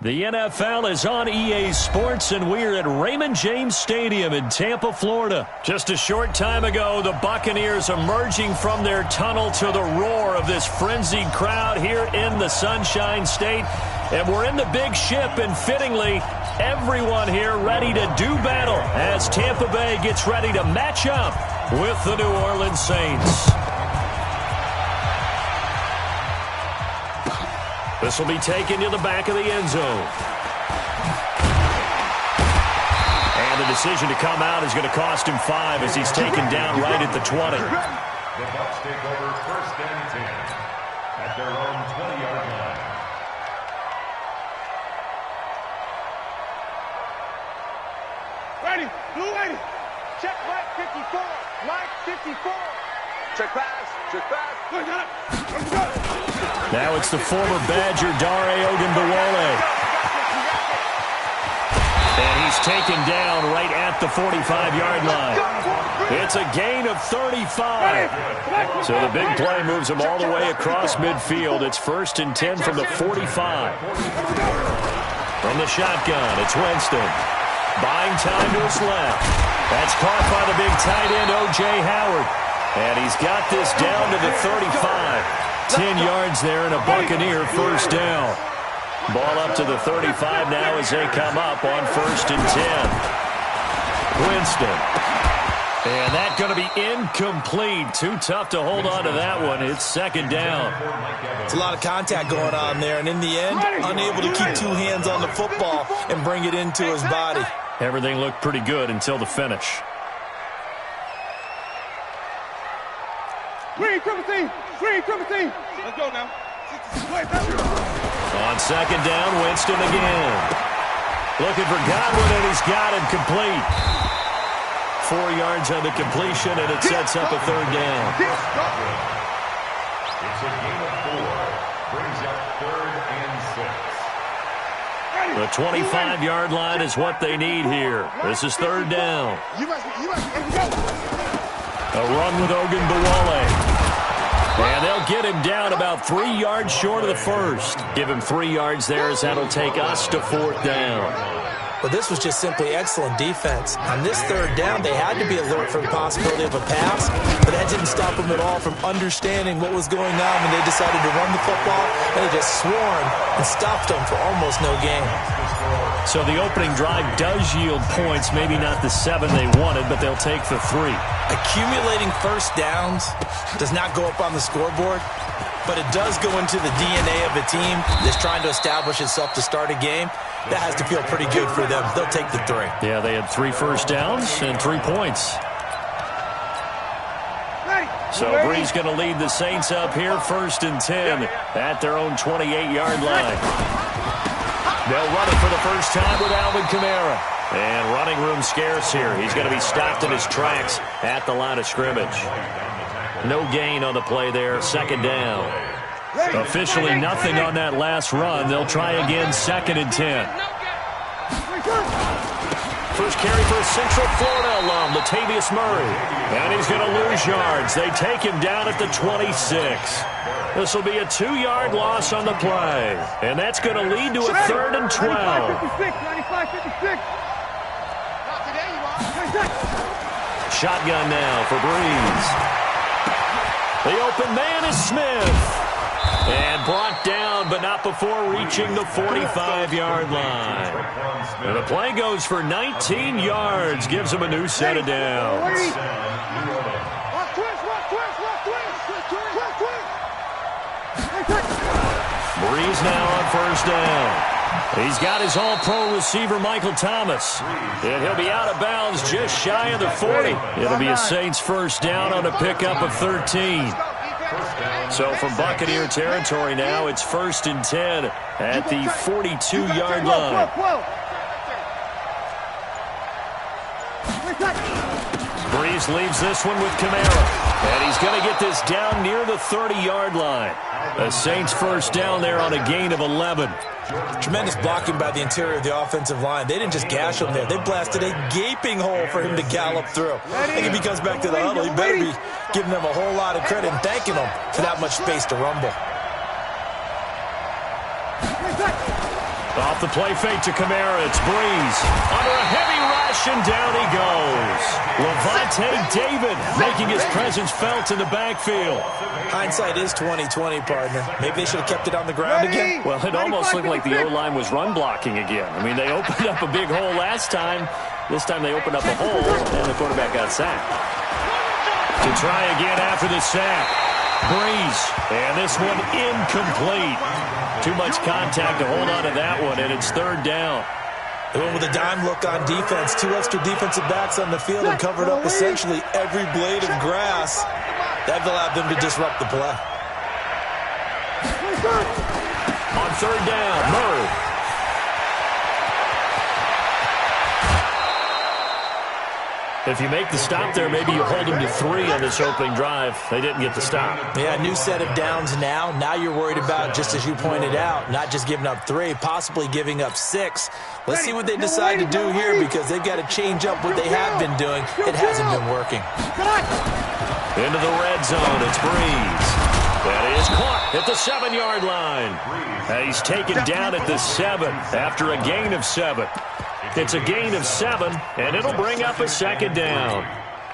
The NFL is on EA Sports, and we're at Raymond James Stadium in Tampa, Florida. Just a short time ago, the Buccaneers emerging from their tunnel to the roar of this frenzied crowd here in the Sunshine State. And we're in the big ship, and fittingly, everyone here ready to do battle as Tampa Bay gets ready to match up with the New Orleans Saints. This will be taken to the back of the end zone. And the decision to come out is going to cost him 5 as he's taken down right at the 20. The Bucs take over 1st and 10 at their own 20-yard line. Ready, blue ready. Check right 54, right 54. Check pass, check pass. Good, got it. Now it's the former Badger Dare Ogunbowale. And he's taken down right at the 45-yard line. It's a gain of 35. So the big play moves him all the way across midfield. It's 1st and 10 from the 45. From the shotgun, it's Winston. Buying time to his left. That's caught by the big tight end, O.J. Howard. And he's got this down to the 35. 10 yards there and a Buccaneer 1st down. Ball up to the 35 now as they come up on 1st and 10. Winston. And that's going to be incomplete. Too tough to hold on to that one. It's 2nd down. It's a lot of contact going on there, and in the end, unable to keep 2 hands on the football and bring it into his body. Everything looked pretty good until the finish. Green, triple team. Green, triple team. Let's go now. On 2nd down, Winston again. Looking for Godwin, and he's got him complete. 4 yards on the completion, and it sets up a 3rd down. It's a gain of 4. Brings up 3rd and 6. The 25-yard line is what they need here. This is 3rd down. A run with Ogunbowale. And they'll get him down about 3 yards short of the 1st. Give him 3 yards there as that'll take us to 4th down. But this was just simply excellent defense. On this 3rd down, they had to be alert for the possibility of a pass, but that didn't stop them at all from understanding what was going on when they decided to run the football, and they just swarmed and stopped them for almost no gain. So the opening drive does yield points, maybe not the 7 they wanted, but they'll take the 3. Accumulating 1st downs does not go up on the scoreboard, but it does go into the DNA of a team that's trying to establish itself to start a game. That has to feel pretty good for them. They'll take the 3. Yeah, they had 3 first downs and 3 points. So Brees going to lead the Saints up here, 1st and 10 at their own 28-yard line. They'll run it for the first time with Alvin Kamara. And running room scarce here. He's going to be stopped in his tracks at the line of scrimmage. No gain on the play there, 2nd down. Officially nothing on that last run. They'll try again, 2nd and 10. First carry for a Central Florida alum, Latavius Murray. And he's going to lose yards. They take him down at the 26. This will be a 2-yard loss on the play. And that's going to lead to a 3rd and 12. 95-56. Shotgun now for Brees. The open man is Smith. And brought down, but not before reaching the 45-yard line. And the play goes for 19 yards. Gives him a new set of downs. Brees now on 1st down. He's got his all-pro receiver, Michael Thomas. And he'll be out of bounds just shy of the 40. It'll be a Saints 1st down on a pickup of 13. So from Buccaneer territory now, it's 1st and 10 at the 42-yard line. Brees leaves this one with Kamara. And he's going to get this down near the 30-yard line. The Saints 1st down there on a gain of 11. Tremendous blocking by the interior of the offensive line. They didn't just gash him there. They blasted a gaping hole for him to gallop through. I think if he comes back to the huddle, he better be giving them a whole lot of credit and thanking them for that much space to rumble. Off the play fake to Kamara. It's Breeze. Under a heavy rush, and down he goes. Lavonte David making his presence felt in the backfield. Hindsight is 20/20, partner. Maybe they should have kept it on the ground again. Well, it almost looked like the O-line was run blocking again. I mean, they opened up a big hole last time. This time they opened up a hole, and the quarterback got sacked. To try again after the sack. Breeze. And this one incomplete. Too much contact to hold on to that one, and it's third down. They went with a dime look on defense. 2 extra defensive backs on the field and covered up essentially every blade of grass. That allowed them to disrupt the play. On third down, Murray. If you make the stop there, maybe you hold them to 3 on this opening drive. They didn't get the stop. Yeah, new set of downs now. Now you're worried about, just as you pointed out, not just giving up 3, possibly giving up 6. Let's see what they decide to do here, because they've got to change up what they have been doing. It hasn't been working. Into the red zone, it's Breeze. That is caught at the 7-yard line. And he's taken down at the 7 after a gain of 7. It's a gain of 7, and it'll bring up a second down.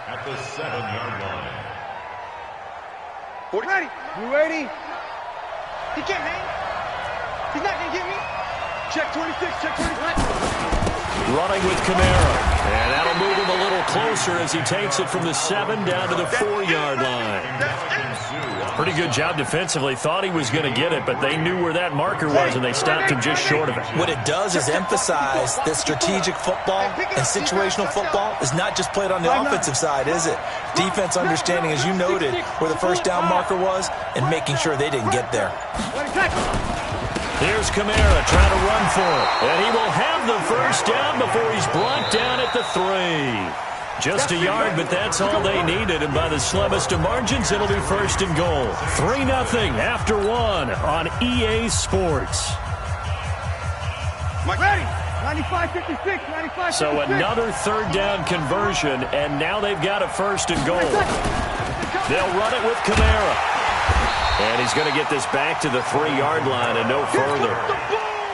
At the 7-yard line. Ready? You ready? He can't hang. He's not going to get me. Check 26, check 26. Running with Kamara. And that'll move him a little closer as he takes it from the 7 down to the 4-yard line. Pretty good job defensively. Thought he was going to get it, but they knew where that marker was, and they stopped him just short of it. What it does is emphasize that strategic football and situational football is not just played on the offensive side, is it? Defense understanding, as you noted, where the first down marker was and making sure they didn't get there. Here's Kamara trying to run for it. And he will have the first down before he's brought down at the 3. Just a yard, but that's all they needed. And by the slimmest of margins, it'll be first and goal. 3-0 after 1 on EA Sports. Ready? 95-56, 95-56. So another third down conversion, and now they've got a first and goal. They'll run it with Kamara. And he's going to get this back to the 3-yard line and no further.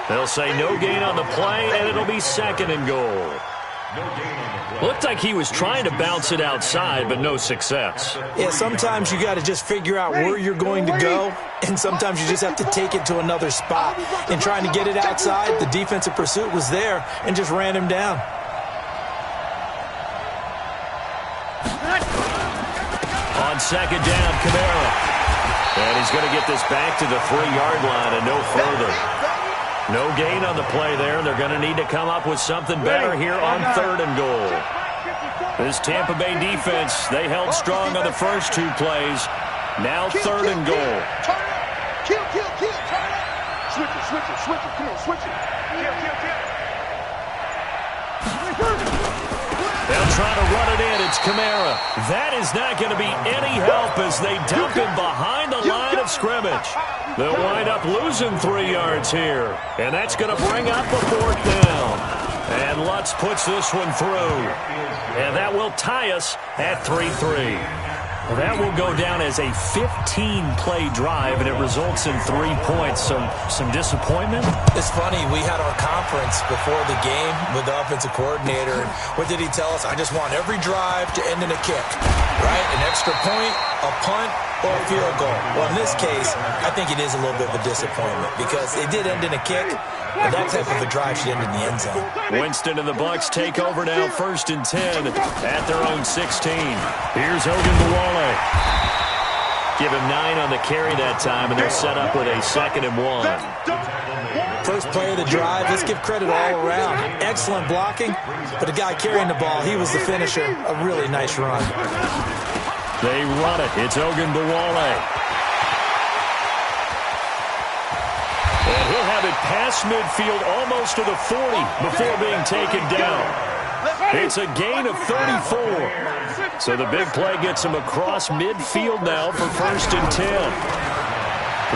They'll say no gain on the play, and it'll be second and goal. Looked like he was trying to bounce it outside, but no success. Yeah, sometimes you got to just figure out where you're going to go, and sometimes you just have to take it to another spot. In trying to get it outside, the defensive pursuit was there and just ran him down. On second down, Kamara. And he's going to get this back to the 3-yard line and no further. No gain on the play there. They're going to need to come up with something better here on third and goal. This Tampa Bay defense, they held strong on the first 2 plays. Now third and goal. Kill. Turn it. Switch it. Come on, switch it. Kill. They'll try to run it in. It's Kamara. That is not going to be any help as they dump him behind the line of scrimmage. They'll wind up losing 3 yards here. And that's going to bring up a 4th down. And Lutz puts this one through. And that will tie us at 3-3. Well, that will go down as a 15-play drive, and it results in 3 points. So some disappointment? It's funny, we had our conference before the game with the offensive coordinator, and what did he tell us? I just want every drive to end in a kick, right? An extra point, a punt, or a field goal. Well, in this case, I think it is a little bit of a disappointment because it did end in a kick, but that type of a drive should end in the end zone. Winston and the Bucs take over now, 1st and 10 at their own 16. Here's Ogunbowale. Give him 9 on the carry that time, and they're set up with a 2nd and 1. First play of the drive, let's give credit all around. Excellent blocking, but the guy carrying the ball, he was the finisher. A really nice run. They run it. It's Ogunbowale. And he'll have it past midfield almost to the 40 before being taken down. It's a gain of 34. So the big play gets him across midfield now for 1st and 10.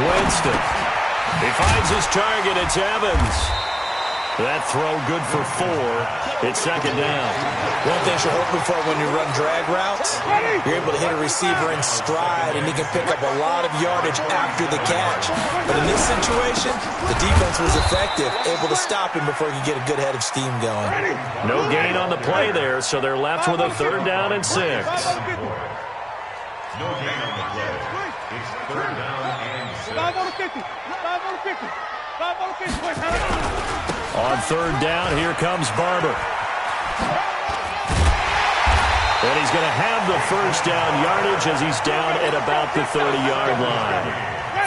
Winston. He finds his target. It's Evans. That throw good for 4. It's second down. One thing you're hoping for when you run drag routes, you're able to hit a receiver in stride, and he can pick up a lot of yardage after the catch. But in this situation, the defense was effective, able to stop him before he could get a good head of steam going. No gain on the play there, so they're left with a 3rd down and 6. No gain on the play. It's 3rd down and 6. 5 on the 50. 5 on the 50. 5 on the 50. On 3rd down, here comes Barber. And he's going to have the 1st down yardage as he's down at about the 30-yard line.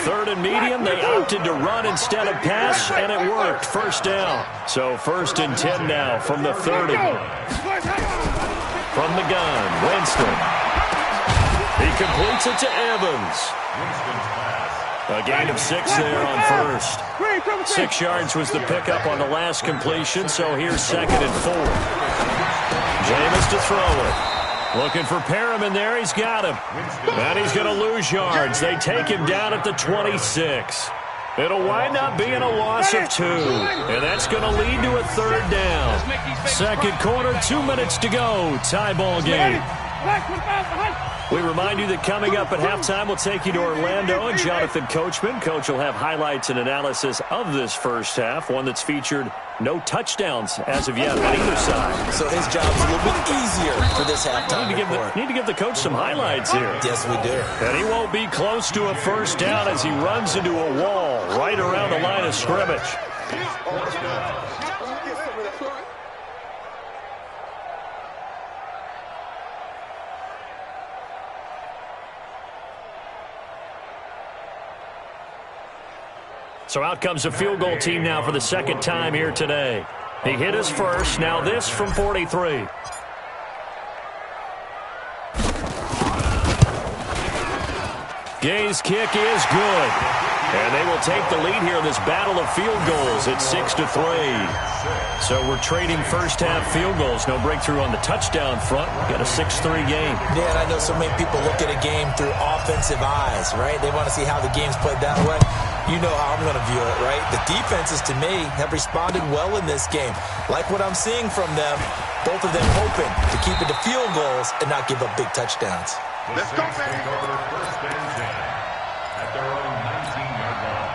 3rd and medium, they opted to run instead of pass, and it worked. 1st down. So 1st and 10 now from the 30. From the gun, Winston. He completes it to Evans. A gain of 6 there on 1st. 6 yards was the pickup on the last completion, so here's 2nd and 4. Jameis to throw it. Looking for Perriman there. He's got him. And he's going to lose yards. They take him down at the 26. It'll wind up being a loss of 2. And that's going to lead to a 3rd down. 2nd quarter, 2 minutes to go. Tie ball game. We remind you that coming up at halftime, we'll take you to Orlando and Jonathan Coachman. Coach will have highlights and analysis of this first half, one that's featured no touchdowns as of yet on either side. So his job's a little bit easier for this halftime. Need to give the coach some highlights here. Yes, we do. And he won't be close to a 1st down as he runs into a wall right around the line of scrimmage. So out comes a field goal team now for the 2nd time here today. He hit his first. Now this from 43. Gay's kick is good. And they will take the lead here in this battle of field goals at 6-3. So we're trading first half field goals. No breakthrough on the touchdown front. Got a 6-3 game. Yeah, and I know so many people look at a game through offensive eyes, right? They want to see how the game's played that way. You know how I'm going to view it, right? The defenses, to me, have responded well in this game. Like what I'm seeing from them, both of them hoping to keep it to field goals and not give up big touchdowns. Let's go, baby. First and 10 at their own 19-yard line.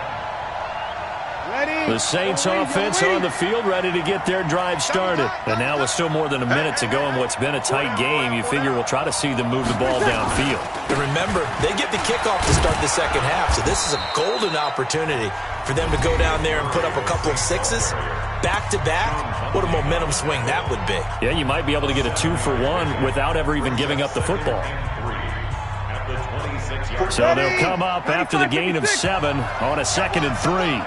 The Saints offense on the field, ready to get their drive started. And now with still more than a minute to go in what's been a tight game, you figure we'll try to see them move the ball downfield. And remember, they get the kickoff to start the second half, so this is a golden opportunity for them to go down there and put up a couple of 6s back-to-back. What a momentum swing that would be. Yeah, you might be able to get a 2-for-1 without ever even giving up the football. So they'll come up after the gain of 7 on a 2nd and 3.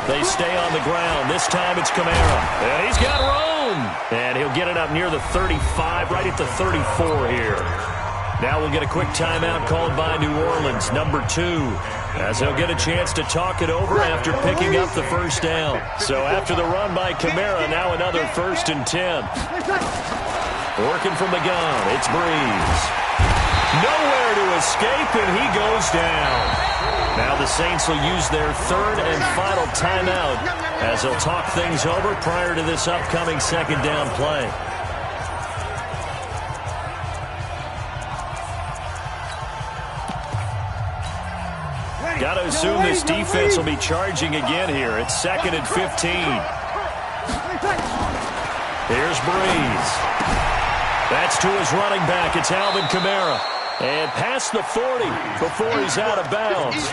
They stay on the ground. This time it's Kamara. And he's got room. And he'll get it up near the 35, right at the 34 here. Now we'll get a quick timeout called by New Orleans, number 2, as he'll get a chance to talk it over after picking up the 1st down. So after the run by Kamara, now another 1st and 10. Working from the gun, it's Breeze. Nowhere to escape, and he goes down. Now the Saints will use their 3rd and final timeout as they'll talk things over prior to this upcoming 2nd down play. Got to assume this defense will be charging again here. It's 2nd and 15. Here's Breeze. That's to his running back. It's Alvin Kamara. And past the 40 before he's out of bounds.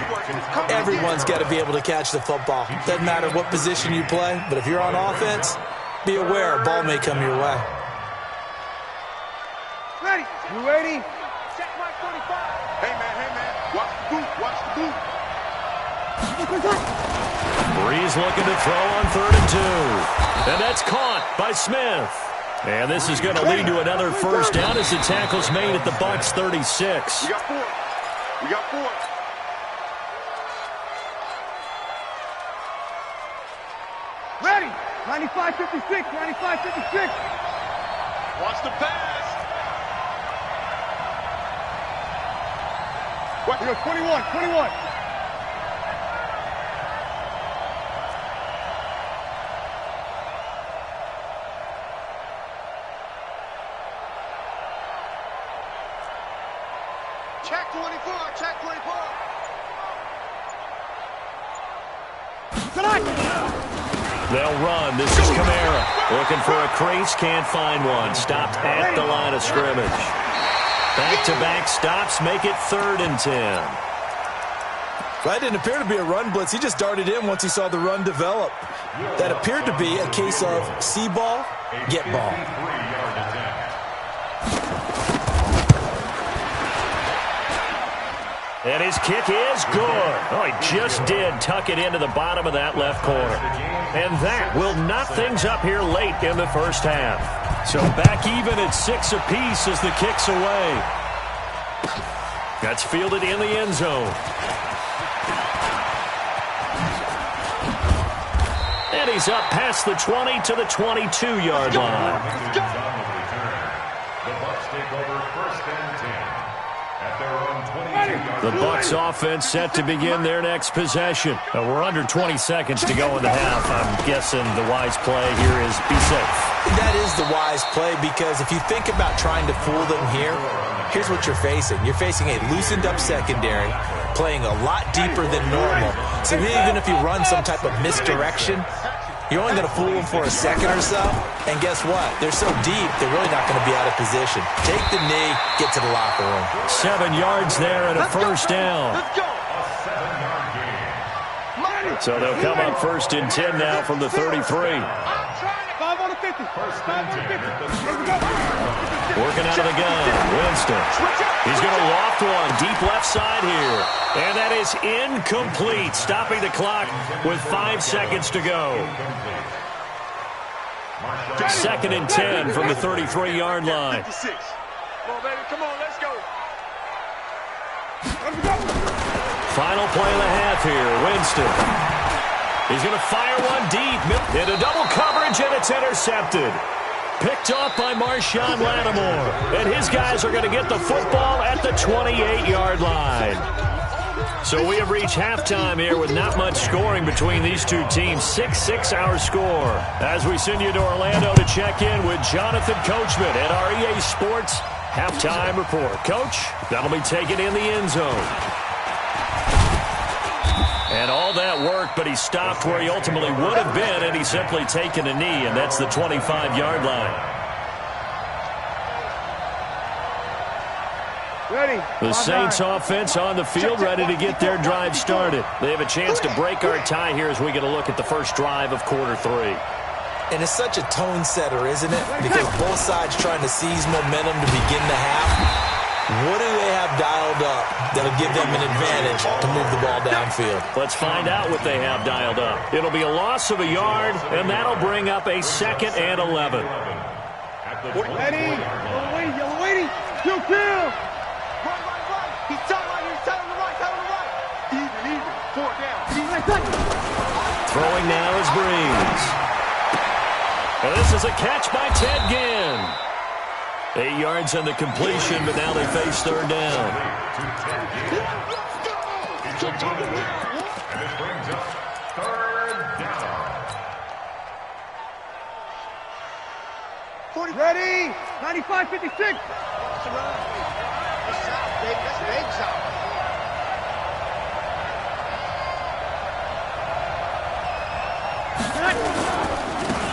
Everyone's got to be able to catch the football. Doesn't matter what position you play, but if you're on offense, be aware a ball may come your way. Ready. You ready? Check my 45. Hey, man. Watch the boot. Watch the boot. Breeze looking to throw on 3rd and 2. And that's caught by Smith. And this is going to lead to another 1st down as the tackle's made at the Bucs 36. We got 4. Ready. 95-56. 95-56. Watch the pass. What? We got 21. They'll run. This is Kamara. Looking for a crease. Can't find one. Stopped at the line of scrimmage. Back-to-back stops make it 3rd and 10. That didn't appear to be a run blitz. He just darted in once he saw the run develop. That appeared to be a case of see ball, get ball. And his kick is good. Oh, he just did tuck it into the bottom of that left corner. And that will knock things up here late in the first half. So back even at 6 apiece as the kick's away. That's fielded in the end zone. And he's up past the 20 to the 22-yard line. The Bucs take over 1st and 10 at their own 22-yard The Bucs offense set to begin their next possession. We're under 20 seconds to go in the half. I'm guessing the wise play here is be safe. That is the wise play, because if you think about trying to fool them here, here's what you're facing. You're facing a loosened-up secondary, playing a lot deeper than normal. So even if you run some type of misdirection, you're only going to fool them for a second or so. And guess what? They're so deep, they're really not going to be out of position. Take the knee, get to the locker room. 7 yards there and a first down. So they'll come up 1st and 10 now from the 33. 5 on the 50. 5 on the 50. Working out of the gun, Winston. He's going to loft one deep left side here. And that is incomplete, stopping the clock with 5 seconds to go. 2nd and 10 from the 33-yard line. Come on, baby. Come on, let's go. Final play of the half here, Winston. He's going to fire one deep into double coverage, and it's intercepted. Picked off by Marshawn Lattimore. And his guys are going to get the football at the 28-yard line. So we have reached halftime here with not much scoring between these two teams. 6-6 our score. As we send you to Orlando to check in with Jonathan Coachman at our EA Sports Halftime Report. Coach, that'll be taken in the end zone. And all that work, but he stopped where he ultimately would have been, and he's simply taken a knee, and that's the 25-yard line. Ready. The Saints offense on the field, ready to get their drive started. They have a chance to break our tie here as we get a look at the first drive of quarter 3. And it's such a tone setter, isn't it? Because both sides trying to seize momentum to begin the half. What do they have dialed up that'll give them an advantage to move the ball downfield? Let's find out what they have dialed up. It'll be a loss of a yard, and that'll bring up a 2nd and 11. Ready. Yellow waiting. You kill. Right. He's telling right. Even. 4 down. Throwing now is Breeze. And this is a catch by Ted Ginn. 8 yards on the completion, but now they face 3rd down. And it brings up 3rd down. Ready. 95-56. That's big South.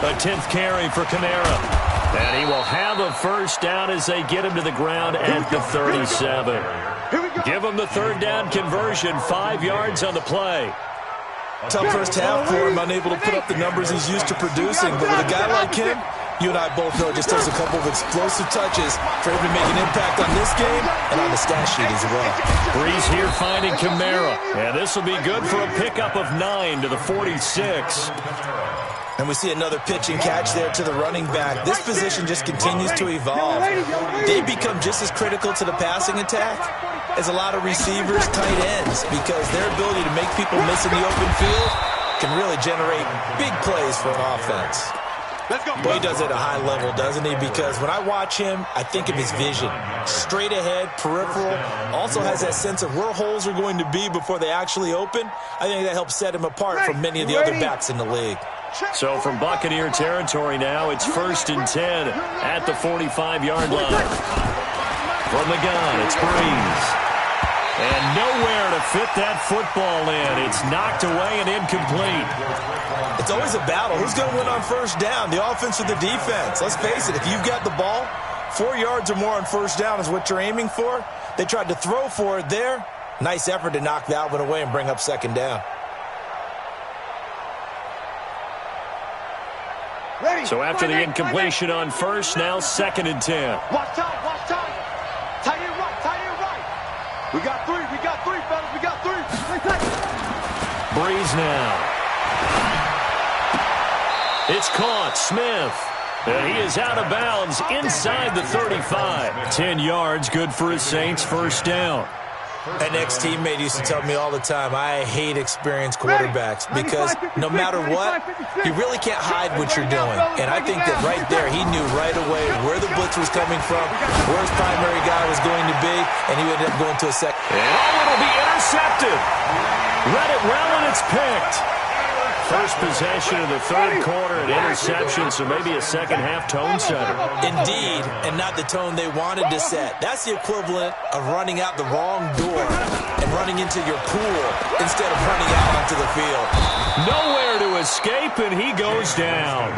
A 10th carry for Kamara. And he will have a first down as they get him to the ground at the 37. Give him the 3rd down conversion, 5 yards on the play. Tough first half for him, unable to put up the numbers he's used to producing. But with a guy like him, you and I both know it just takes a couple of explosive touches for him to make an impact on this game and on the stat sheet as well. Breeze here finding Kamara. And this will be good for a pickup of 9 to the 46. And we see another pitch and catch there to the running back. This position just continues to evolve. They become just as critical to the passing attack as a lot of receivers, tight ends, because their ability to make people miss in the open field can really generate big plays for an offense. Boy, he does it at a high level, doesn't he? Because when I watch him, I think of his vision. Straight ahead, peripheral, also has that sense of where holes are going to be before they actually open. I think that helps set him apart from many of the other backs in the league. So from Buccaneer territory now, it's 1st and 10 at the 45-yard line. From the gun, it's Breeze. And nowhere to fit that football in. It's knocked away and incomplete. It's always a battle. Who's going to win on first down, the offense or the defense? Let's face it, if you've got the ball, 4 yards or more on first down is what you're aiming for. They tried to throw for it there. Nice effort to knock that one away and bring up second down. Ready. So after the incompletion on first, now 2nd and 10. Watch time, watch time. Tie it right, tie it right. We got three, fellas, we got three. Breeze now. It's caught. Smith. And he is out of bounds inside the 35. 10 yards, good for his Saints, first down. An ex-teammate used to tell me all the time, I hate experienced quarterbacks because no matter what, you really can't hide what you're doing. And I think that right there, he knew right away where the blitz was coming from, where his primary guy was going to be, and he ended up going to a second. Oh, it'll be intercepted. Read it well, and it's picked. First possession of the third quarter, an interception, so maybe a second-half tone setter. Indeed, and not the tone they wanted to set. That's the equivalent of running out the wrong door and running into your pool instead of running out onto the field. Nowhere to escape, and he goes down.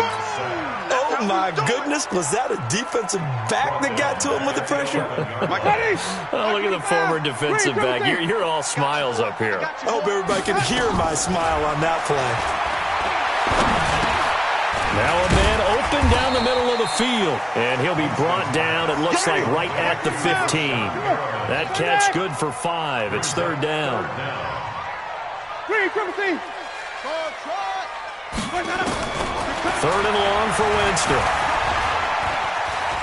Oh, my goodness. Was that a defensive back that got to him with the pressure? Oh, look at the former defensive back. You're all smiles up here. I hope everybody can hear my smile on that play. Now a man open down the middle of the field, and he'll be brought down, it looks like, right at the 15. That catch good for 5. It's third down. Third and long for Winston.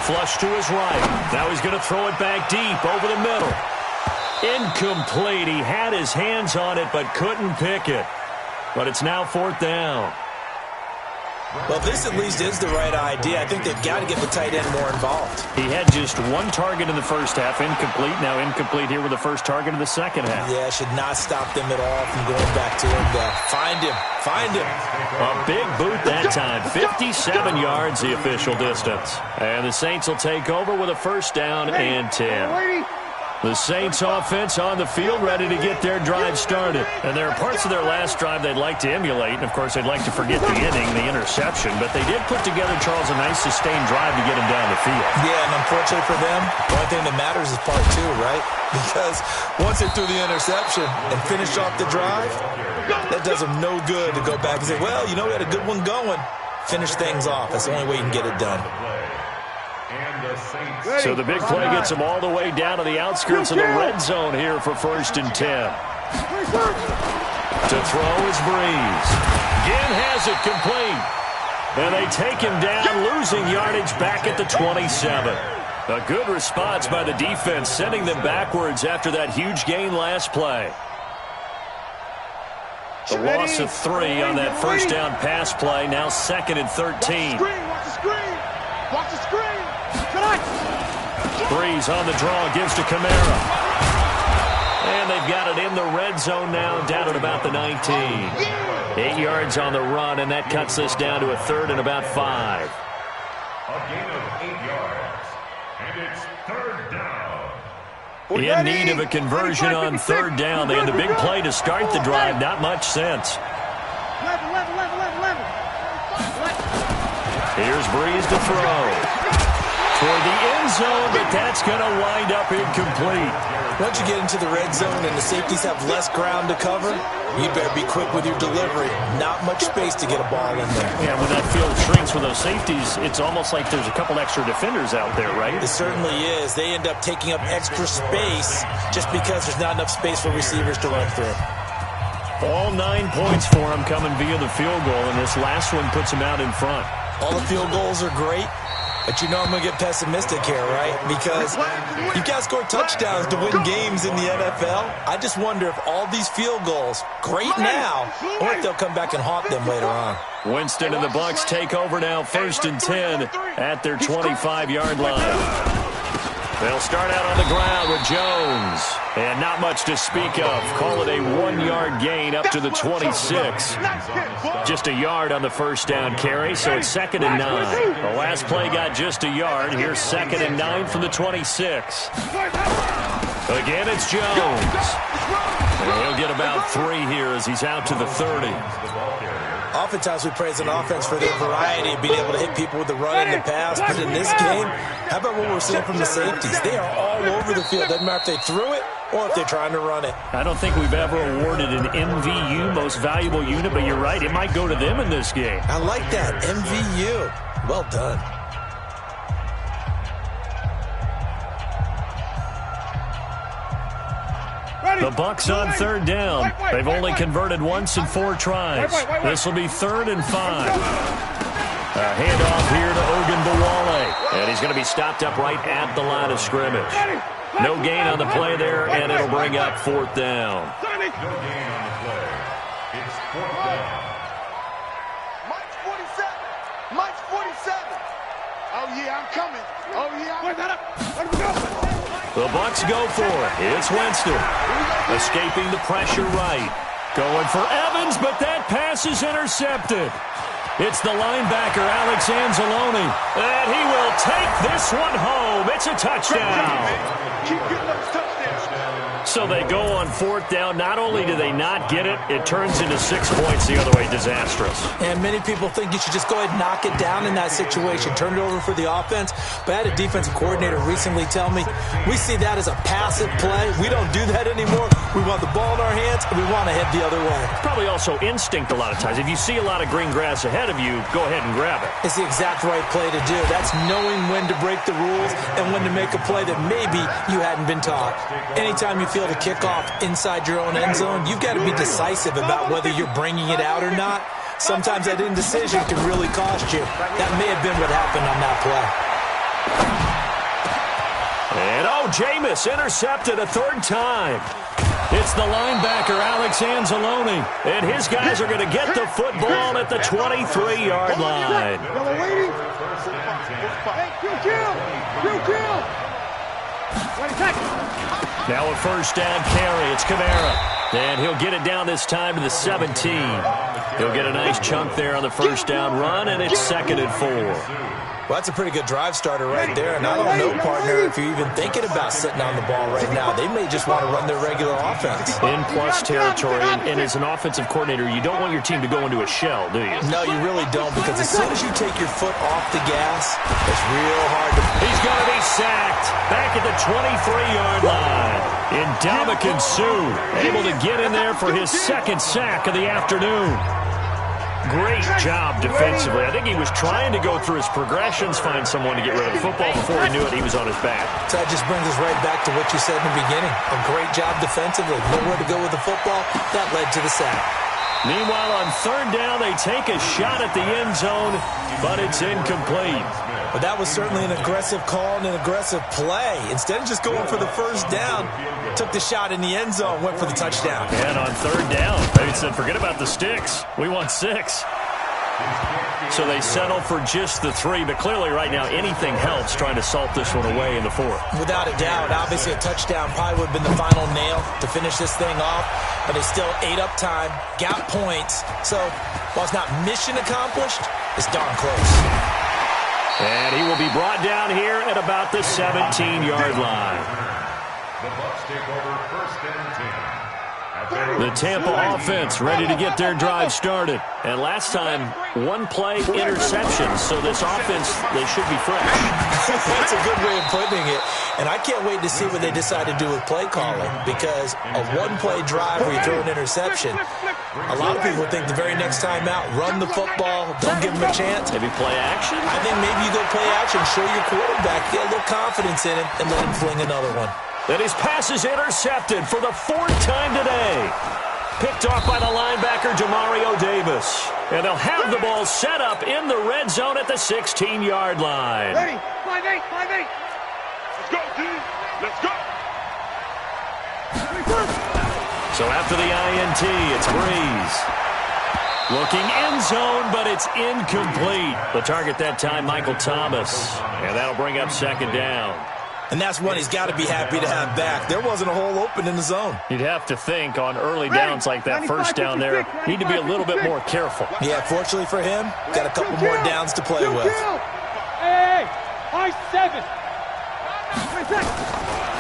Flush to his right. Now he's going to throw it back deep over the middle. Incomplete. He had his hands on it but couldn't pick it. But it's now fourth down. Well, this at least is the right idea. I think they've got to get the tight end more involved. He had just one target in the first half, incomplete. Now incomplete here with the first target in the second half. Yeah, should not stop them at all from going back to him. Find him. Find him. A big boot that time. 57 yards the official distance. And the Saints will take over with a first down and 10. The Saints offense on the field ready to get their drive started. And there are parts of their last drive they'd like to emulate. And, of course, they'd like to forget the inning, the interception. But they did put together, Charles, a nice sustained drive to get him down the field. Yeah, and unfortunately for them, the only thing that matters is part 2, right? Because once they threw the interception and finished off the drive, that does them no good to go back and say, well, you know, we had a good one going. Finish things off. That's the only way you can get it done. So the big play gets him all the way down to the outskirts of the red zone here for first and 10. To throw is Breeze. Ginn has it complete. And they take him down, losing yardage back at the 27. A good response by the defense, sending them backwards after that huge gain last play. A loss of 3 on that first down pass play, now 2nd and 13. Watch the screen! Watch the screen! Breeze on the draw, gives to Kamara. And they've got it in the red zone now, down at about the 19. 8 yards on the run, and that cuts this down to a third and about 5. A gain of 8 yards, and it's third down. In need of a conversion on third down. They had the big play to start the drive, not much sense. Here's Breeze to throw. For the end zone, but that's going to wind up incomplete. Once you get into the red zone and the safeties have less ground to cover, you better be quick with your delivery. Not much space to get a ball in there. Yeah, when that field shrinks with those safeties, it's almost like there's a couple extra defenders out there, right? It certainly is. They end up taking up extra space just because there's not enough space for receivers to run through. All 9 points for him coming via the field goal, and this last one puts him out in front. All the field goals are great. But you know I'm going to get pessimistic here, right? Because you got to score touchdowns to win games in the NFL. I just wonder if all these field goals, great now, or if they'll come back and haunt them later on. Winston and the Bucs take over now, first and 10 at their 25-yard line. They'll start out on the ground with Jones. And not much to speak of. Call it a 1-yard gain up to the 26. Just a yard on the first down carry, so it's 2nd and 9. The last play got just a yard. Here's 2nd and 9 from the 26. Again, it's Jones. And he'll get about 3 here as he's out to the 30. Oftentimes we praise an offense for their variety of being able to hit people with the run and the pass. But in this game, how about what we're seeing from the safeties? They are all over the field. Doesn't matter if they threw it or if they're trying to run it. I don't think we've ever awarded an MVU, most valuable unit, but you're right. It might go to them in this game. I like that. MVU. Well done. The Bucs on third down. They've only converted once in 4 tries. This will be 3rd and 5. A handoff here to Ogunbowale. And he's going to be stopped up right at the line of scrimmage. No gain on the play there, and it'll bring up 4th down. No gain on the play. It's 4th down. Mike's 47. Mike's 47. Oh, yeah, I'm coming. Oh, yeah. Wait, that up. Let me go. The Bucs go for it. It's Winston. Escaping the pressure right. Going for Evans, but that pass is intercepted. It's the linebacker, Alex Anzalone. And he will take this one home. It's a touchdown. Keep getting those touchdowns. So they go on 4th down. Not only do they not get it, it turns into 6 points the other way. Disastrous. And many people think you should just go ahead and knock it down in that situation. Turn it over for the offense. But I had a defensive coordinator recently tell me, we see that as a passive play. We don't do that anymore. We want the ball in our hands, and we want to head the other way. Probably also instinct a lot of times. If you see a lot of green grass ahead of you, go ahead and grab it. It's the exact right play to do. That's knowing when to break the rules and when to make a play that maybe you hadn't been taught. Anytime you feel the kickoff inside your own end zone, you've got to be decisive about whether you're bringing it out or not. Sometimes that indecision can really cost you. That may have been what happened on that play. And Jameis intercepted a 3rd time. It's the linebacker, Alex Anzalone. And his guys are going to get the football at the 23-yard line. Now a 1st down carry. It's Kamara. And he'll get it down this time to the 17. He'll get a nice chunk there on the 1st down run, and it's 2nd and 4. Well, that's a pretty good drive starter right there. And I don't know, partner, if you're even thinking about sitting on the ball right now. They may just want to run their regular offense. In plus territory, and as an offensive coordinator, you don't want your team to go into a shell, do you? No, you really don't, because as soon as you take your foot off the gas, it's real hard to... He's going to be sacked back at the 23-yard line. Ndamukong Suh able to get in there for his 2nd sack of the afternoon. Great job defensively. I think he was trying to go through his progressions, find someone to get rid of the football. Before he knew it, he was on his back. So that just brings us right back to what you said in the beginning. A great job defensively. Nowhere to go with the football. That led to the sack. Meanwhile, on 3rd down, they take a shot at the end zone, but it's incomplete. But that was certainly an aggressive call and an aggressive play. Instead of just going for the 1st down, took the shot in the end zone, went for the touchdown. And on 3rd down, they said, forget about the sticks. We want 6. So they settle for just the 3, but clearly right now anything helps trying to salt this one away in the 4th. Without a doubt, obviously a touchdown probably would have been the final nail to finish this thing off, but they still ate up time, got points. So while it's not mission accomplished, it's darn close. And he will be brought down here at about the 17-yard line. The Bucs take over 1st and 10. The Tampa offense ready to get their drive started. And last time, 1 play interception. So this offense, they should be fresh. That's a good way of putting it. And I can't wait to see what they decide to do with play calling, because a 1-play drive where you throw an interception, a lot of people think the very next time out, run the football, don't give them a chance. Maybe play action? I think maybe you go play action, show your quarterback, get a little confidence in him, and let him fling another one. And his pass is intercepted for the 4th time today. Picked off by the linebacker, Demario Davis. And they'll have the ball set up in the red zone at the 16-yard line. Ready? 5-8, 5-8. Let's go, dude. Let's go. So after the INT, it's Breeze. Looking end zone, but it's incomplete. The target that time, Michael Thomas. And that'll bring up 2nd down. And that's one he's got to be happy to have back. There wasn't a hole open in the zone. You'd have to think on early downs like that 1st down there, need to be a little bit more careful. Yeah, fortunately for him, got a couple more downs to play with. Hey, high 7.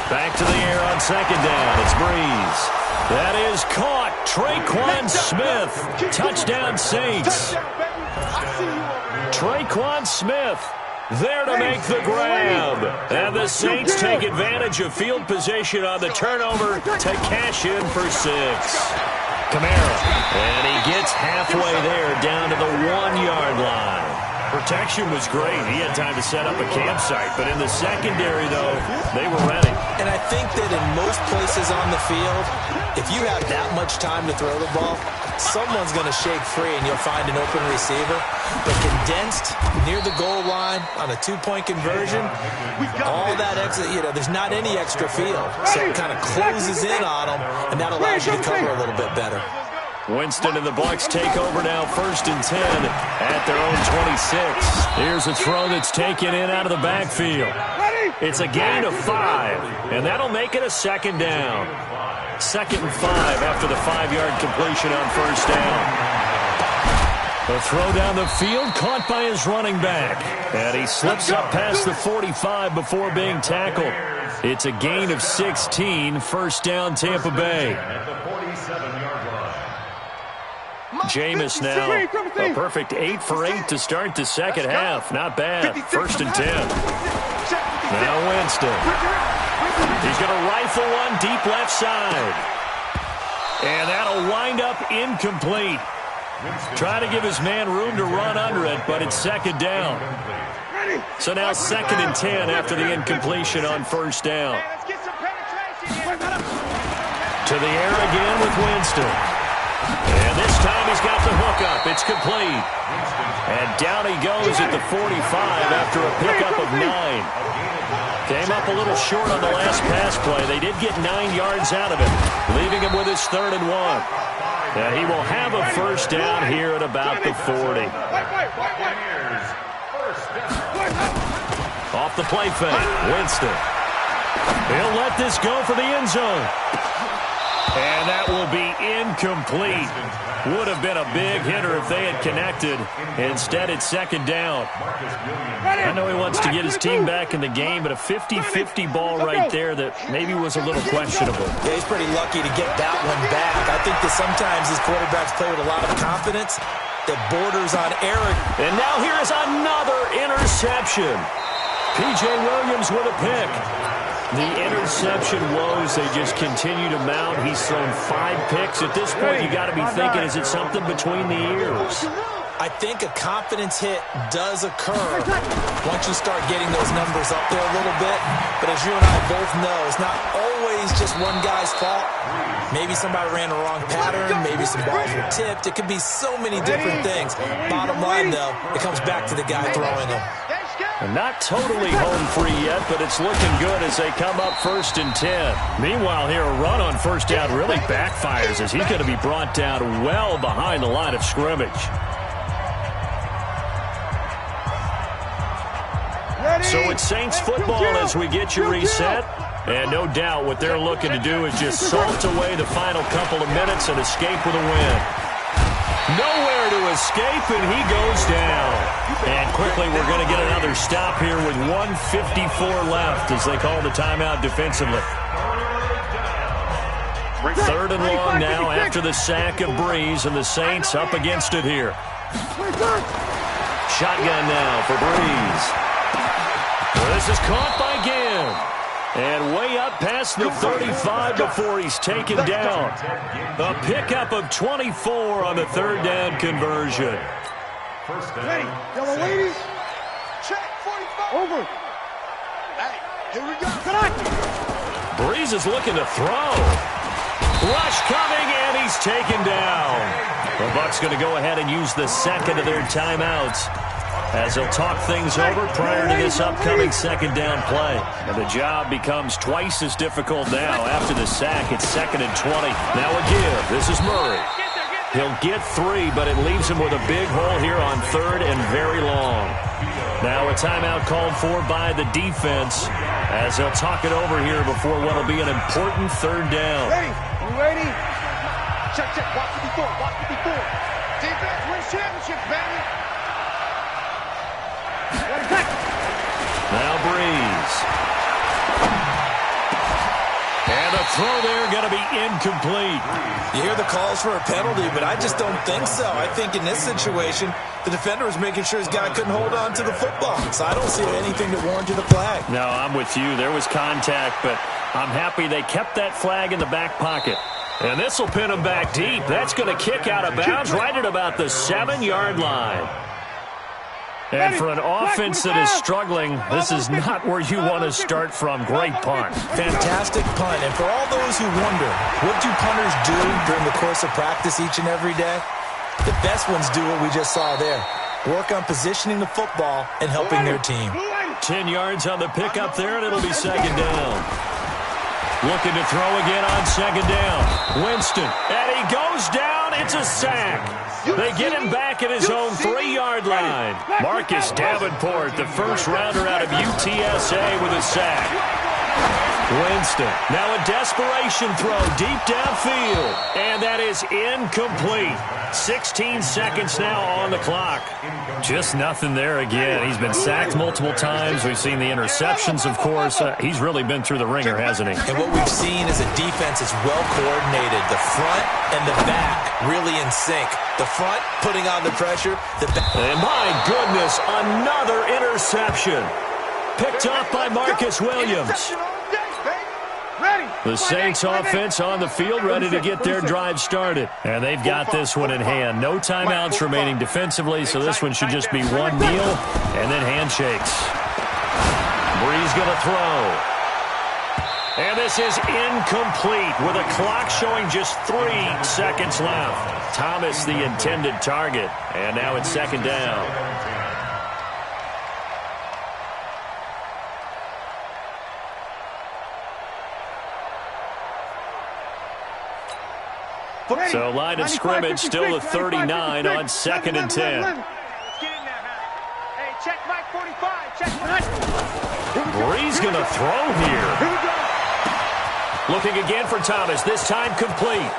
Back to the air on second down. It's Breeze. That is caught. Tre'Quan Smith. Touchdown, Saints. Tre'Quan Smith there to make the grab. And the Saints take advantage of field position on the turnover to cash in for 6. Kamara. And he gets halfway there down to the 1-yard line. Protection was great. He had time to set up a campsite. But in the secondary, though, they were ready. And I think that in most places on the field, if you have that much time to throw the ball, someone's going to shake free and you'll find an open receiver. But condensed near the goal line on a 2-point conversion, all that extra, there's not any extra field. So it kind of closes in on them, and that allows you to cover a little bit better. Winston and the Bucs take over now, 1st and 10 at their own 26. Here's a throw that's taken in out of the backfield. It's a gain of 5, and that'll make it a 2nd down. 2nd and 5 after the 5-yard completion on 1st down. A throw down the field caught by his running back, and he slips up past the 45 before being tackled. It's a gain of 16, 1st down Tampa Bay. Jameis now, a perfect 8 for 8 to start the second half. Not bad. 1st and 10. Now Winston. He's going to rifle one deep left side. And that'll wind up incomplete. Trying to give his man room to run under it, but it's 2nd down. So now 2nd and 10 after the incompletion on 1st down. To the air again with Winston. And this time he's got the hook up. It's complete. And down he goes at the 45 after a pickup of 9. Came up a little short on the last pass play. They did get 9 yards out of it, leaving him with his 3rd and 1. Now he will have a 1st down here at about the 40. Off the play fake, Winston. He'll let this go for the end zone. And that will be incomplete. Would have been a big hitter if they had connected. Instead, it's 2nd down. I know he wants to get his team back in the game, but a 50-50 ball right there that maybe was a little questionable. Yeah, he's pretty lucky to get that one back. I think that sometimes his quarterbacks play with a lot of confidence that borders on error. And now here is another interception. P.J. Williams with a pick. The interception woes, they just continue to mount. He's thrown 5 picks. At this point, you got to be thinking, is it something between the ears? I think a confidence hit does occur once you start getting those numbers up there a little bit. But as you and I both know, it's not always just one guy's fault. Maybe somebody ran the wrong pattern. Maybe some balls were tipped. It could be so many different things. Bottom line, though, it comes back to the guy throwing them. And not totally home free yet, but it's looking good as they come up 1st and 10. Meanwhile, here a run on 1st down really backfires as he's going to be brought down well behind the line of scrimmage. So it's Saints football as we get you reset. And no doubt what they're looking to do is just salt away the final couple of minutes and escape with a win. Nowhere to escape, and he goes down. And quickly, we're going to get another stop here with 1:54 left as they call the timeout defensively. 3rd and long now after the sack of Breeze, and the Saints up against it here. Shotgun now for Breeze. This is caught by Ginn. And way up past the 35 before he's taken down. A pickup of 24 on the 3rd down conversion. Ready, yellow ladies. Check, 45. Over. Hey, here we go. Breeze is looking to throw. Rush coming, and he's taken down. The Bucs going to go ahead and use the 2nd of their timeouts as they'll talk things over prior to this upcoming 2nd down play. And the job becomes twice as difficult now. After the sack, it's 2nd and 20. Now a give. This is Murray. He'll get 3, but it leaves him with a big hole here on 3rd and very long. Now a timeout called for by the defense as they'll talk it over here before what will be an important 3rd down. Ready? You ready? Check, check. Watch 54. Watch 54. Defense wins championships, baby. Now Breeze. throw there going to be incomplete. You hear the calls for a penalty, but I just don't think so. I think in this situation, the defender was making sure his guy couldn't hold on to the football. So I don't see anything that warranted a flag. No, I'm with you. There was contact, but I'm happy they kept that flag in the back pocket. And this will pin him back deep. That's going to kick out of bounds right at about the 7-yard line. And for an offense that is struggling, this is not where you want to start from. Great punt. Fantastic punt. And for all those who wonder, what do punters do during the course of practice each and every day? The best ones do what we just saw there. Work on positioning the football and helping their team. 10 yards on the pickup there, and it'll be second down. Looking to throw again on second down. Winston, and he goes down. It's a sack. They get him back at his own 3-yard line. Marcus Davenport, the first rounder out of UTSA with a sack. Winston, now a desperation throw deep downfield, and that is incomplete. 16 seconds now on the clock. Just nothing there again. He's been sacked multiple times. We've seen the interceptions, of course. He's really been through the ringer, hasn't he? And what we've seen is a defense that's well coordinated. The front and the back really in sync. The front putting on the pressure. The back. And my goodness, another interception. Picked up by Marcus Williams. The Saints offense on the field, ready to get their drive started. And they've got this one in hand. No timeouts remaining defensively, so this one should just be one kneel and then handshakes. Brees going to throw. And this is incomplete with a clock showing just 3 seconds left. Thomas the intended target, and now it's second down. So line of scrimmage still a 39 on 2nd and 10. Let's get in there, man. Hey, check Mike 45. Check Mike. Brees going to throw here. Here we go. Looking again for Thomas, this time complete.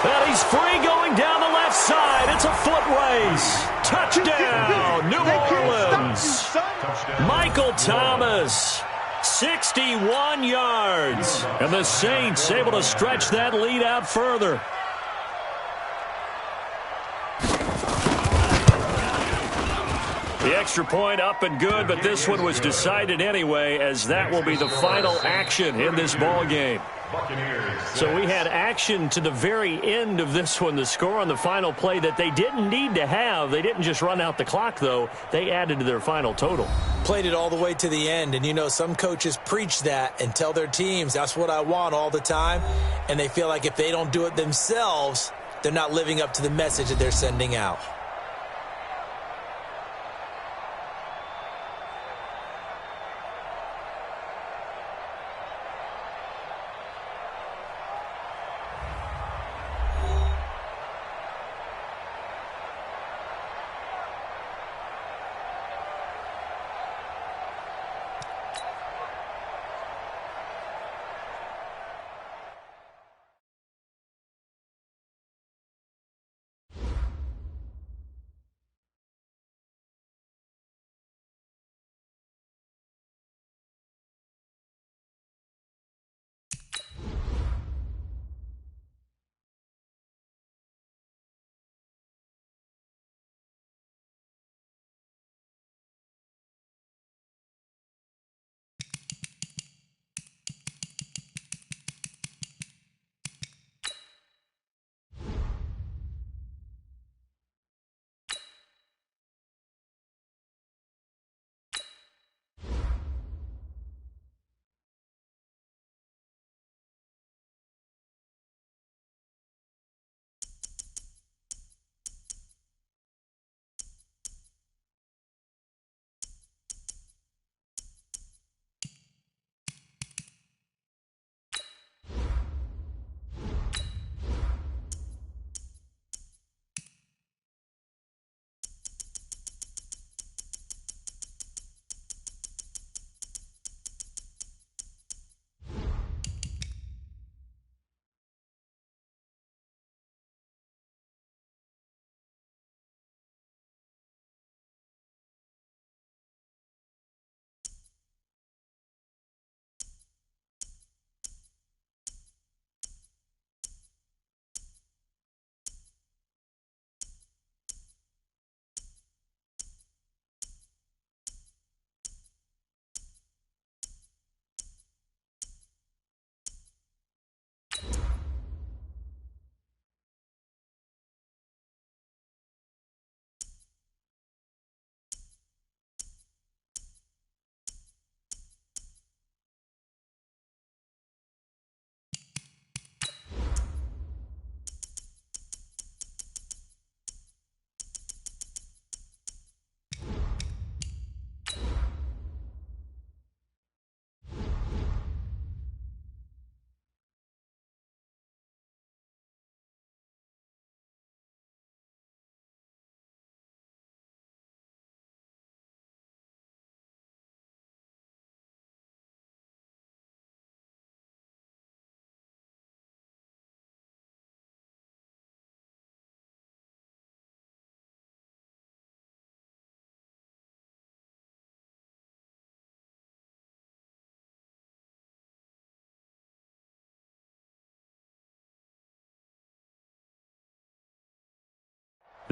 And he's free going down the left side. It's a foot race. Touchdown, New Orleans. Michael Thomas, 61 yards. And the Saints able to stretch that lead out further. The extra point up and good, but this one was decided anyway, as that will be the final action in this ball game. So we had action to the very end of this one, the score on the final play that they didn't need to have. They didn't just run out the clock, though. They added to their final total. Played it all the way to the end, and you know some coaches preach that and tell their teams, that's what I want all the time, and they feel like if they don't do it themselves, they're not living up to the message that they're sending out.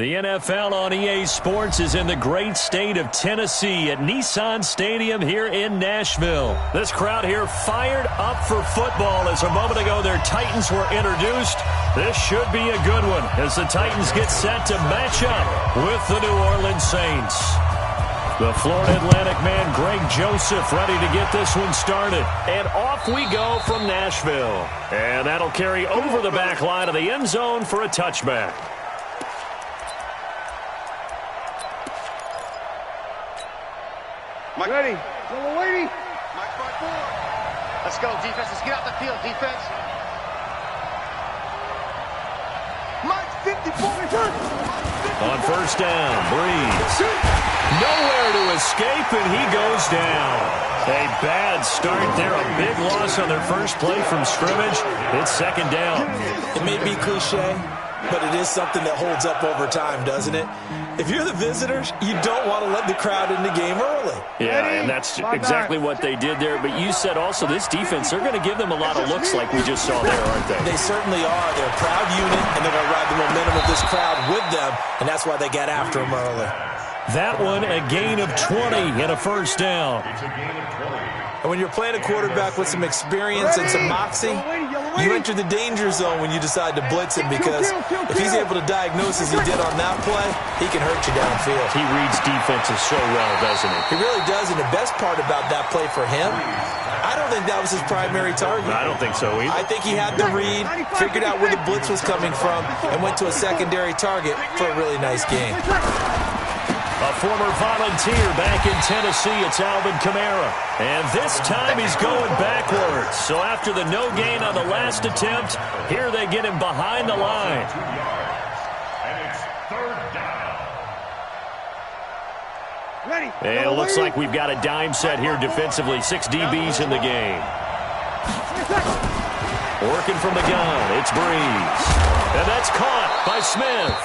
The NFL on EA Sports is in the great state of Tennessee at Nissan Stadium here in Nashville. This crowd here fired up for football as a moment ago their Titans were introduced. This should be a good one as the Titans get set to match up with the New Orleans Saints. The Florida Atlantic man, Greg Joseph, ready to get this one started. And off we go from Nashville. And that'll carry over the back line of the end zone for a touchback. Mike, ready. Yellow lady. Mike, 5-4. Let's go, defense. Let's get out the field, defense. Mike, 54. On first down, Breeze. Nowhere to escape, and he goes down. A bad start there. A big loss on their first play from scrimmage. It's second down. It may be cliche, but it is something that holds up over time, doesn't it? If you're the visitors, you don't want to let the crowd in the game early. Yeah, and that's exactly what they did there. But you said also this defense, they're going to give them a lot of looks like we just saw there, aren't they? They certainly are. They're a proud unit, and they're going to ride the momentum of this crowd with them, and that's why they got after them early. That one, a gain of 20 and a first down. It's a gain of 20. And when you're playing a quarterback with some experience and some moxie, you enter the danger zone when you decide to blitz him because if he's able to diagnose as he did on that play, he can hurt you downfield. He reads defenses so well, doesn't he? He really does, and the best part about that play for him, I don't think that was his primary target. I don't think so either. I think he had the read, figured out where the blitz was coming from, and went to a secondary target for a really nice game. A former Volunteer back in Tennessee, it's Alvin Kamara. And this time he's going backwards. So after the no gain on the last attempt, here they get him behind the line. 2 yards. And it's third down. Ready. And it looks like we've got a dime set here defensively. 6 DBs in the game. Working from the gun, it's Breeze. And that's caught by Smith.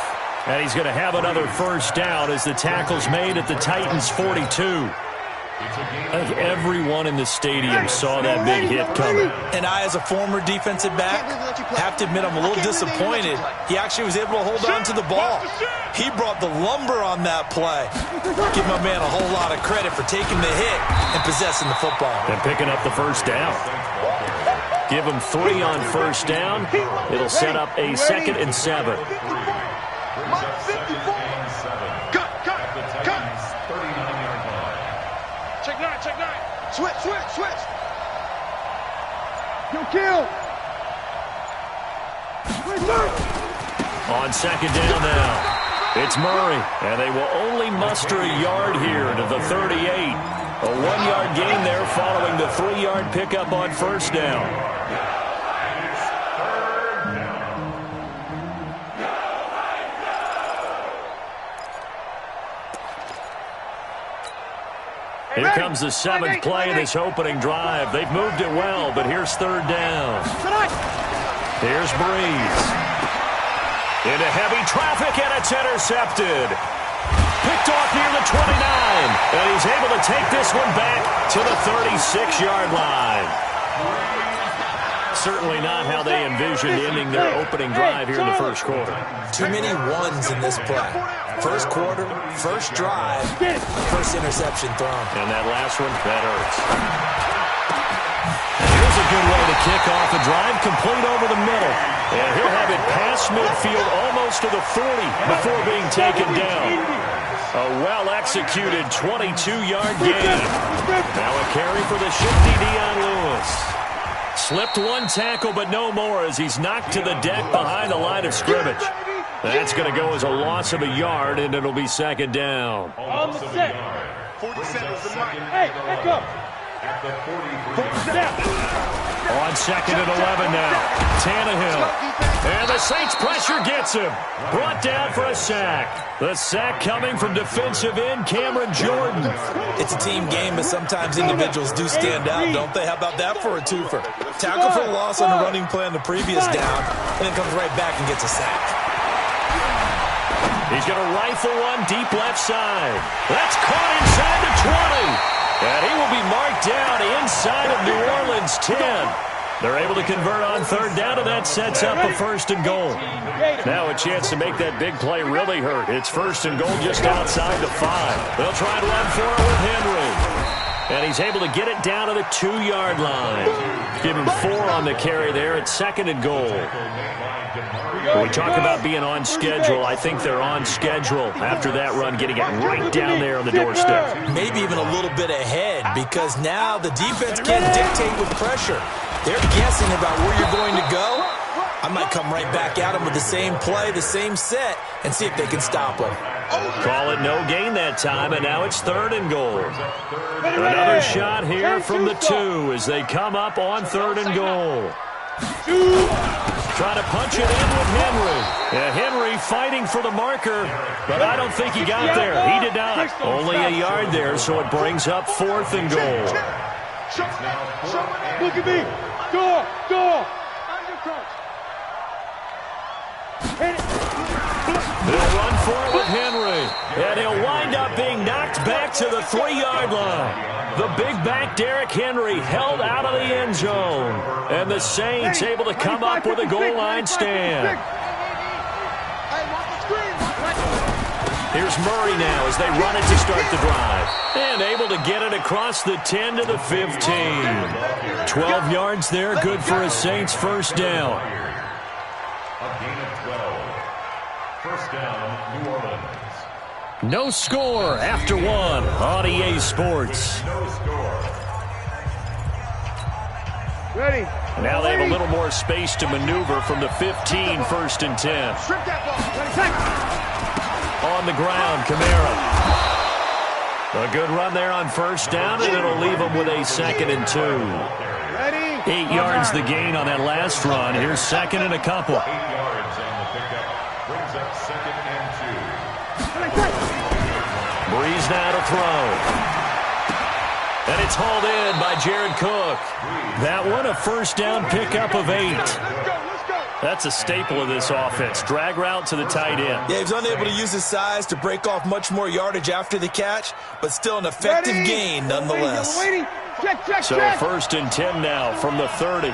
And he's going to have another first down as the tackle's made at the Titans' 42. I think everyone in the stadium saw that big hit coming. And I, as a former defensive back, have to admit I'm a little disappointed. He actually was able to hold on to the ball. He brought the lumber on that play. Give my man a whole lot of credit for taking the hit and possessing the football. And picking up the first down. Give him 3 on first down. It'll set up a 2nd and 7. Brings up 2nd and 7. At the Titans' 39-yard line. Check 9, check 9. Switch. Kill. On second down now, it's Murray. And they will only muster a yard here to the 38. A 1-yard gain there following the 3-yard pickup on first down. Here comes the 7th play of this opening drive. They've moved it well, but here's third down. Here's Breeze. Into heavy traffic, and it's intercepted. Picked off near the 29, and he's able to take this one back to the 36-yard line. Certainly not how they envisioned ending their opening drive here in the first quarter. Too many ones in this play. First quarter, first drive, first interception thrown. And that last one, that hurts. And here's a good way to kick off a drive, complete over the middle. And he'll have it past midfield almost to the 40 before being taken down. A well-executed 22-yard gain. Now a carry for the shifty Dion Lewis. Slipped one tackle, but no more as he's knocked to the deck behind the line of scrimmage. That's going to go as a loss of a yard, and it'll be second down. Loss of a yard. 47 is the mark. Hey, back up. At the 43. On second and 11 now. Tannehill. And the Saints pressure gets him. Brought down for a sack. The sack coming from defensive end Cameron Jordan. It's a team game, but sometimes individuals do stand out, don't they? How about that for a twofer? Tackle for a loss on the running play on the previous down, and then comes right back and gets a sack. He's going to rifle one deep left side. That's caught inside the 20. And he will be marked down inside of New Orleans 10. They're able to convert on third down, and that sets up a first and goal. Now a chance to make that big play really hurt. It's first and goal just outside the 5. They'll try and run for it with Henry. And he's able to get it down to the 2-yard line. Give him 4 on the carry there at second and goal. When we talk about being on schedule, I think they're on schedule after that run, getting it right down there on the doorstep. Maybe even a little bit ahead, because now the defense can't dictate with pressure. They're guessing about where you're going to go. I might come right back at them with the same play, the same set, and see if they can stop them. Call it no gain that time, and now it's third and goal. Another shot here from the 2 as they come up on third and goal. Trying to punch it in with Henry. Yeah, Henry fighting for the marker, but I don't think he got there. He did not. Only a yard there, so it brings up fourth and goal. Look at me. Go. They'll run for it with Henry, and he'll wind up being knocked back to the 3-yard line. The big back Derrick Henry held out of the end zone, and the Saints able to come up with a goal line stand. Here's Murray now as they run it to start the drive, and able to get it across the 10 to the 15. 12 yards there, good for a Saints first down. A gain of 12. First down, New Orleans. No score after 1 on EA Sports. No score. Ready. Now they have a little more space to maneuver from the 15, first and 10. Strip that ball. On the ground, Kamara. A good run there on first down, and it'll leave them with a second and 2. Ready. 8 yards the gain on that last run. Here's second and a couple. 8 yards on the pickup. Brings up second and 2. Breeze now to throw. And it's hauled in by Jared Cook. That one, a first down pickup of 8. Let's go. That's a staple of this offense. Drag route to the tight end. Yeah, he's unable to use his size to break off much more yardage after the catch, but still an effective gain nonetheless. Waiting. Check. So first and 10 now from the 30.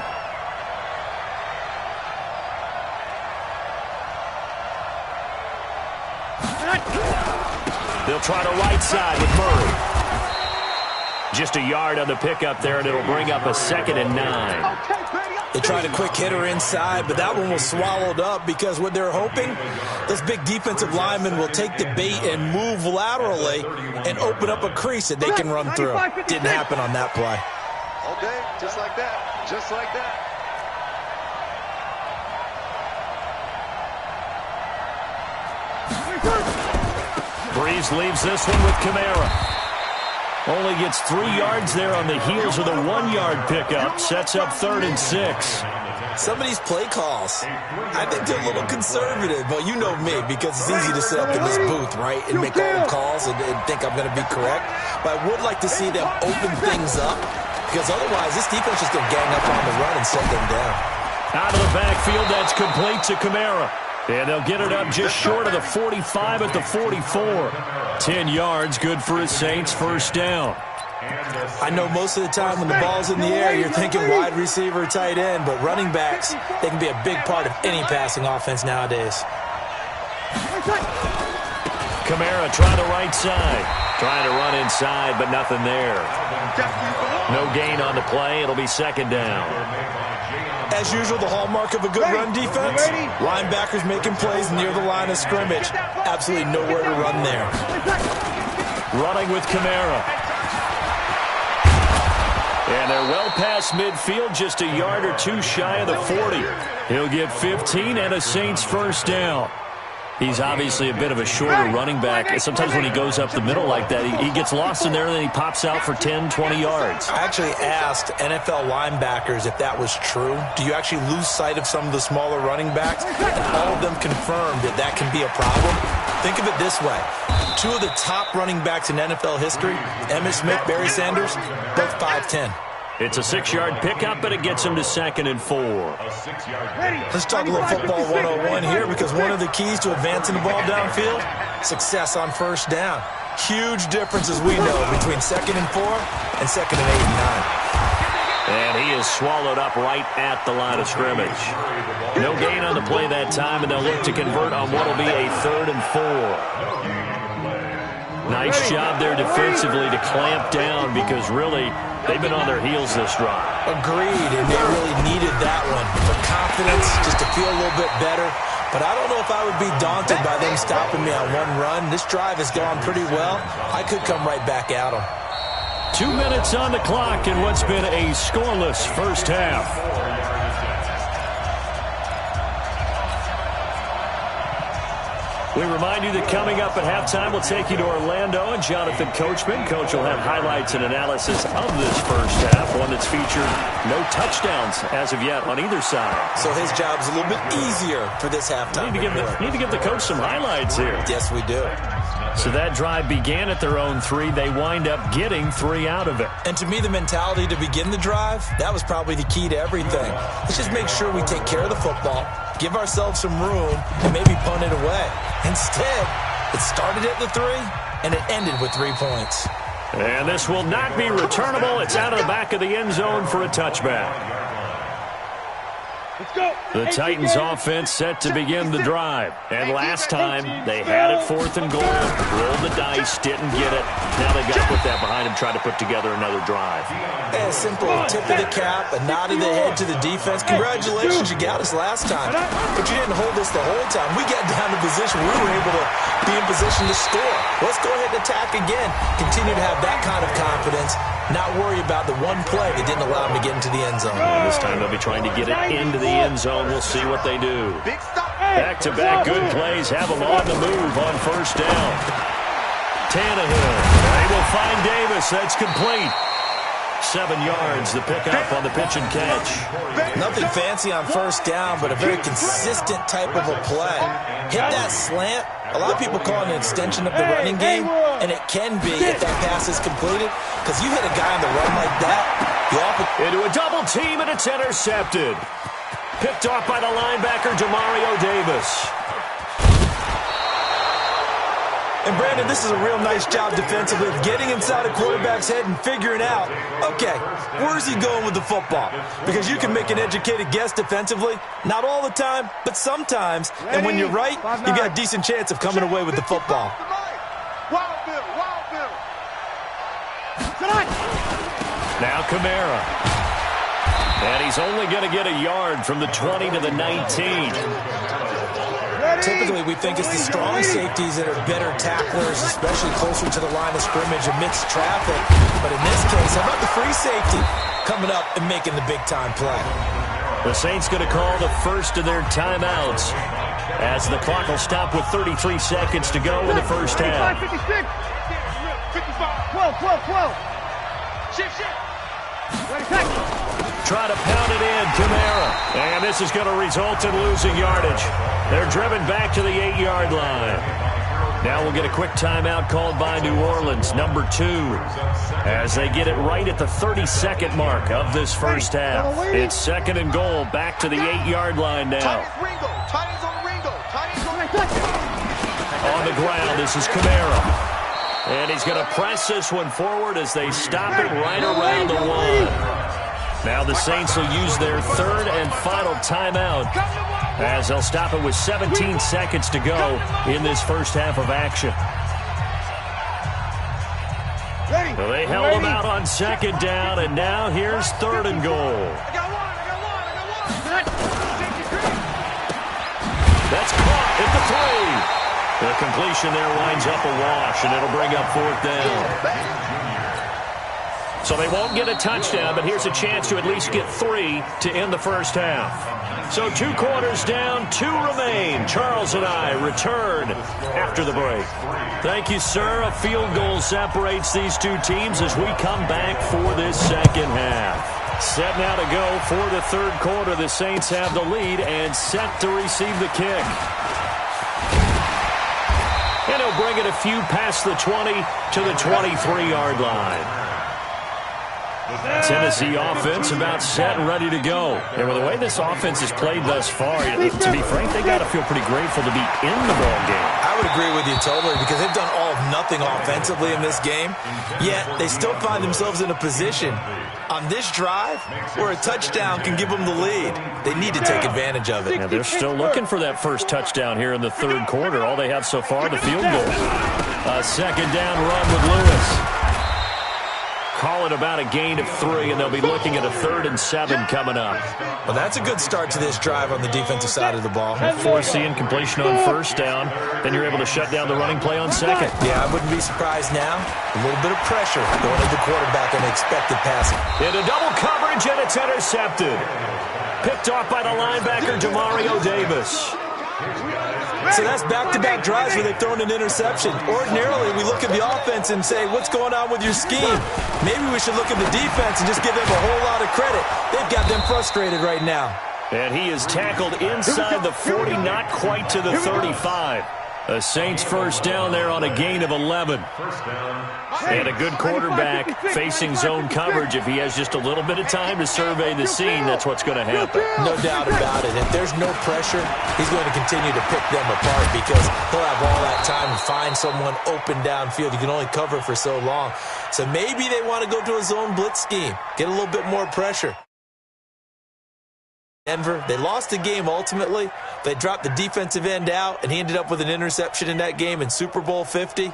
They'll try to right side with Murray. Just a yard on the pickup there, and it'll bring up a second and 9. They tried a quick hitter inside, but that one was swallowed up because what they're hoping, this big defensive lineman will take the bait and move laterally and open up a crease that they can run through. Didn't happen on that play. All day, just like that. Just like that. Breeze leaves this one with Kamara. Only gets 3 yards there on the heels of the 1-yard pickup. Sets up third and 6. Some of these play calls, I think they're a little conservative, but you know me, because it's easy to sit up in this booth, right, and make all the calls and think I'm going to be correct. But I would like to see them open things up, because otherwise this defense is going to gang up on the run and set them down. Out of the backfield, that's complete to Kamara. And they'll get it up just short of the 45 at the 44. 10 yards, good for his Saints first down. I know most of the time when the ball's in the air, you're thinking wide receiver, tight end, but running backs, they can be a big part of any passing offense nowadays. Kamara trying the right side. Trying to run inside, but nothing there. No gain on the play. It'll be second down. As usual, the hallmark of a good run defense, linebackers making plays near the line of scrimmage. Absolutely nowhere to run there. Running with Kamara. And they're well past midfield, just a yard or two shy of the 40. He'll get 15 and a Saints first down. He's obviously a bit of a shorter running back. Sometimes when he goes up the middle like that, he gets lost in there and then he pops out for 10, 20 yards. I actually asked NFL linebackers if that was true. Do you actually lose sight of some of the smaller running backs? And all of them confirmed that that can be a problem. Think of it this way. 2 of the top running backs in NFL history, Emmitt Smith, Barry Sanders, both 5'10". It's a 6-yard pickup, but it gets him to second and 4. Let's talk a little football 101 here, because one of the keys to advancing the ball downfield, success on first down. Huge difference, as we know, between second and 4 and second and 8 and 9. And he is swallowed up right at the line of scrimmage. No gain on the play that time, and they'll look to convert on what will be a 3rd and 4. Nice job there defensively to clamp down because really they've been on their heels this drive. Agreed, and they really needed that one for confidence, just to feel a little bit better. But I don't know if I would be daunted by them stopping me on one run. This drive has gone pretty well. I could come right back at them. 2 minutes on the clock in what's been a scoreless first half. We remind you that coming up at halftime, we'll take you to Orlando and Jonathan Coachman. Coach will have highlights and analysis of this first half, one that's featured no touchdowns as of yet on either side. So his job's a little bit easier for this halftime. Need to give the coach some highlights here. Yes, we do. So that drive began at their own 3. They wind up getting 3 out of it. And to me, the mentality to begin the drive, that was probably the key to everything. Let's just make sure we take care of the football, give ourselves some room, and maybe punt it away. Instead, it started at the 3, and it ended with 3 points. And this will not be returnable. It's out of the back of the end zone for a touchback. The Titans offense set to begin the drive. And last time, they had it 4th and goal. Rolled the dice, didn't get it. Now they've got to put that behind them, try to put together another drive. A simple tip of the cap, a nod of the head to the defense. Congratulations, you got us last time. But you didn't hold us the whole time. We got down to position. We were able to be in position to score. Let's go ahead and attack again. Continue to have that kind of confidence. Not worry about the one play that didn't allow them to get into the end zone. And this time they'll be trying to get it into the end zone. We'll see what they do. Back-to-back good plays have them on the move on first down. Tannehill. They will find Davis. That's complete. 7 yards, the pickup on the pitch and catch. Nothing fancy on first down, but a very consistent type of a play. Hit that slant. A lot of people call it an extension of the running game, and it can be if that pass is completed, because you hit a guy on the run like that, into a double team, and it's intercepted. Picked off by the linebacker, Demario Davis. And, Brandon, this is a real nice job defensively of getting inside a quarterback's head and figuring out, okay, where's he going with the football? Because you can make an educated guess defensively, not all the time, but sometimes. And when you're right, you got a decent chance of coming away with the football. Now Kamara. And he's only going to get a yard from the 20 to the 19. Typically, we think it's the strong safeties that are better tacklers, especially closer to the line of scrimmage amidst traffic. But in this case, how about the free safety coming up and making the big-time play? The Saints going to call the first of their timeouts as the clock will stop with 33 seconds to go in the first half. 56, 55, 12. Shift. Try to pound it in, Kamara. And this is going to result in losing yardage. They're driven back to the 8-yard line. Now we'll get a quick timeout called by New Orleans, number 2, as they get it right at the 32nd mark of this first half. It's 2nd and goal, back to the 8-yard line now. On the ground, this is Kamara. And he's going to press this one forward as they stop it right around the 1. Now the Saints will use their 3rd and final timeout as they'll stop it with 17 seconds to go in this first half of action. So they held them out on 2nd down, and now here's 3rd and goal. That's caught at the 3. The completion there winds up a wash, and it'll bring up 4th down. So they won't get a touchdown, but here's a chance to at least get 3 to end the first half. So 2 quarters down, 2 remain. Charles and I return after the break. Thank you, sir. A field goal separates these 2 teams as we come back for this second half. Set now to go for the 3rd quarter. The Saints have the lead and set to receive the kick. And he'll bring it a few past the 20 to the 23-yard line. Tennessee offense about set and ready to go. And with the way this offense has played thus far, to be frank, they got to feel pretty grateful to be in the ball game. I would agree with you totally because they've done all of nothing offensively in this game, yet they still find themselves in a position on this drive where a touchdown can give them the lead. They need to take advantage of it. Yeah, they're still looking for that first touchdown here in the third quarter. All they have so far, the field goal. A second down run with Lewis. Call it about a gain of 3, and they'll be looking at a 3rd and 7 coming up. Well, that's a good start to this drive on the defensive side of the ball. Forcing completion on first down, then you're able to shut down the running play on second. Yeah, I wouldn't be surprised now. A little bit of pressure going at the quarterback and expected passing. Into double coverage, and it's intercepted. Picked off by the linebacker, Demario Davis. So that's back-to-back drives where they've thrown an interception. Ordinarily, we look at the offense and say, what's going on with your scheme? Maybe we should look at the defense and just give them a whole lot of credit. They've got them frustrated right now. And he is tackled inside the 40, not quite to the 35. The Saints first down there on a gain of 11. And a good quarterback facing zone coverage. If he has just a little bit of time to survey the scene, that's what's going to happen. No doubt about it. If there's no pressure, he's going to continue to pick them apart because he'll have all that time to find someone open downfield. You can only cover for so long. So maybe they want to go to a zone blitz scheme, get a little bit more pressure. Denver, they lost the game ultimately. They dropped the defensive end out, and he ended up with an interception in that game in Super Bowl 50.